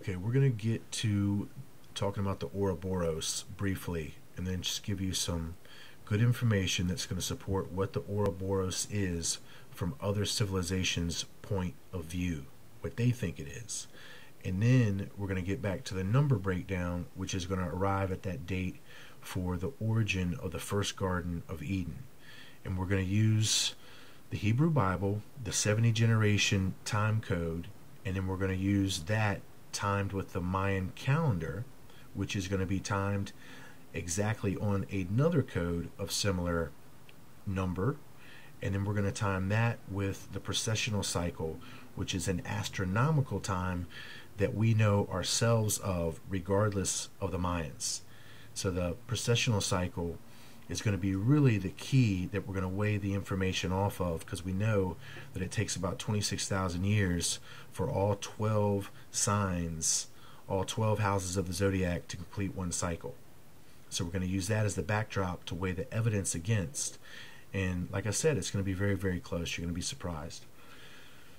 Okay, we're going to get to talking about the Ouroboros briefly, and then just give you some good information that's going to support what the Ouroboros is from other civilizations' point of view, what they think it is. And then we're going to get back to the number breakdown, which is going to arrive at that date for the origin of the first Garden of Eden. And we're going to use the Hebrew Bible, the 70 generation time code, and then we're going to use that timed with the Mayan calendar, which is going to be timed exactly on another code of similar number. And then we're going to time that with the precessional cycle, which is an astronomical time that we know ourselves of regardless of the Mayans. So the precessional cycle is going to be really the key that we're going to weigh the information off of, because we know that it takes about 26,000 years for all 12 signs, all 12 houses of the zodiac to complete one cycle. So we're going to use that as the backdrop to weigh the evidence against. And like I said, it's going to be very, very close. You're going to be surprised.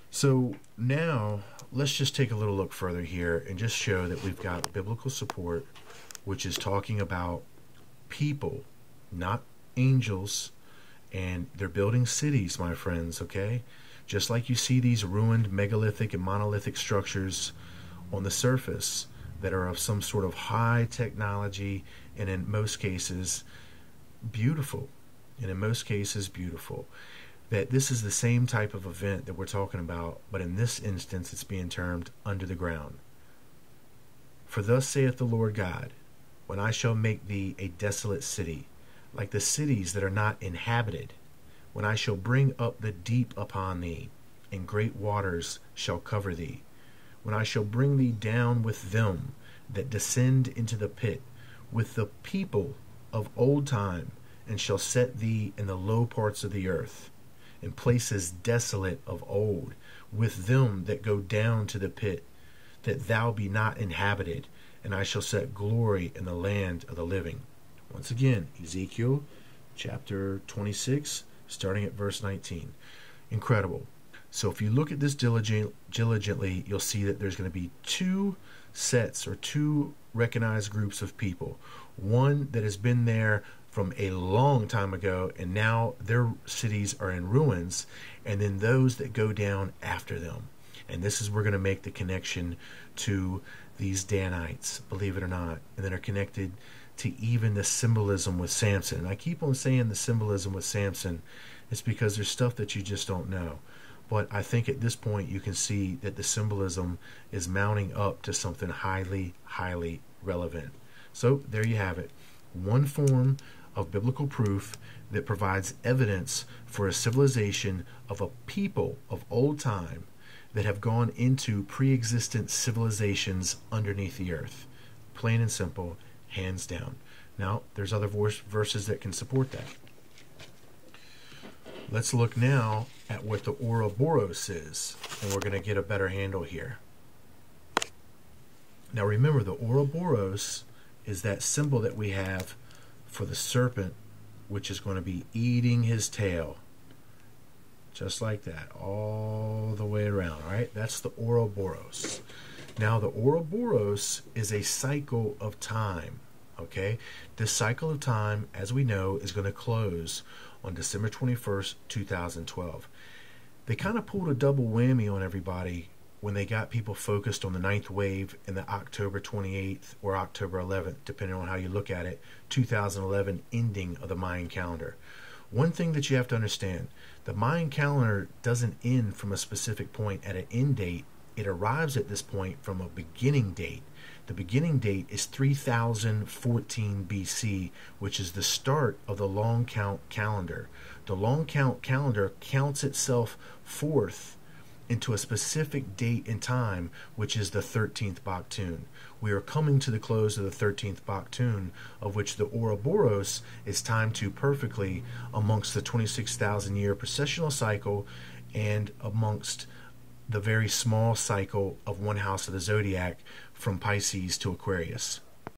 So now let's just take a little look further here and just show that we've got biblical support, which is talking about people, not angels, and they're building cities, my friends, okay? Just like you see these ruined megalithic and monolithic structures on the surface that are of some sort of high technology, and in most cases beautiful, that this is the same type of event that we're talking about, but in this instance it's being termed under the ground. For thus saith the Lord God, when I shall make thee a desolate city, like the cities that are not inhabited, when I shall bring up the deep upon thee, and great waters shall cover thee, when I shall bring thee down with them that descend into the pit, with the people of old time, and shall set thee in the low parts of the earth, in places desolate of old, with them that go down to the pit, that thou be not inhabited, and I shall set glory in the land of the living. Once again, Ezekiel chapter 26, starting at verse 19. Incredible. So if you look at this diligently, you'll see that there's going to be two sets or two recognized groups of people. One that has been there from a long time ago, and now their cities are in ruins, and then those that go down after them. And this is, we're going to make the connection to these Danites, believe it or not, and then are connected to even the symbolism with Samson. And I keep on saying the symbolism with Samson. It's because there's stuff that you just don't know. But I think at this point you can see that the symbolism is mounting up to something highly, highly relevant. So there you have it. One form of biblical proof that provides evidence for a civilization of a people of old time that have gone into pre-existent civilizations underneath the earth. Plain and simple, hands down. Now, there's other verses that can support that. Let's look now at what the Ouroboros is, and we're going to get a better handle here. Now remember, the Ouroboros is that symbol that we have for the serpent, which is going to be eating his tail. Just like that, all the way around, right? That's the Ouroboros. Now, the Ouroboros is a cycle of time, okay? This cycle of time, as we know, is going to close on December 21st, 2012. They kind of pulled a double whammy on everybody when they got people focused on the ninth wave and the October 28th or October 11th, depending on how you look at it, 2011 ending of the Mayan calendar. One thing that you have to understand, the Mayan calendar doesn't end from a specific point at an end date. It arrives at this point from a beginning date. The beginning date is 3014 BC, which is the start of the long count calendar. The long count calendar counts itself forth into a specific date and time, which is the 13th Baktun. We are coming to the close of the 13th Baktun, of which the Ouroboros is timed to perfectly amongst the 26,000 year precessional cycle and amongst the very small cycle of one house of the zodiac from Pisces to Aquarius.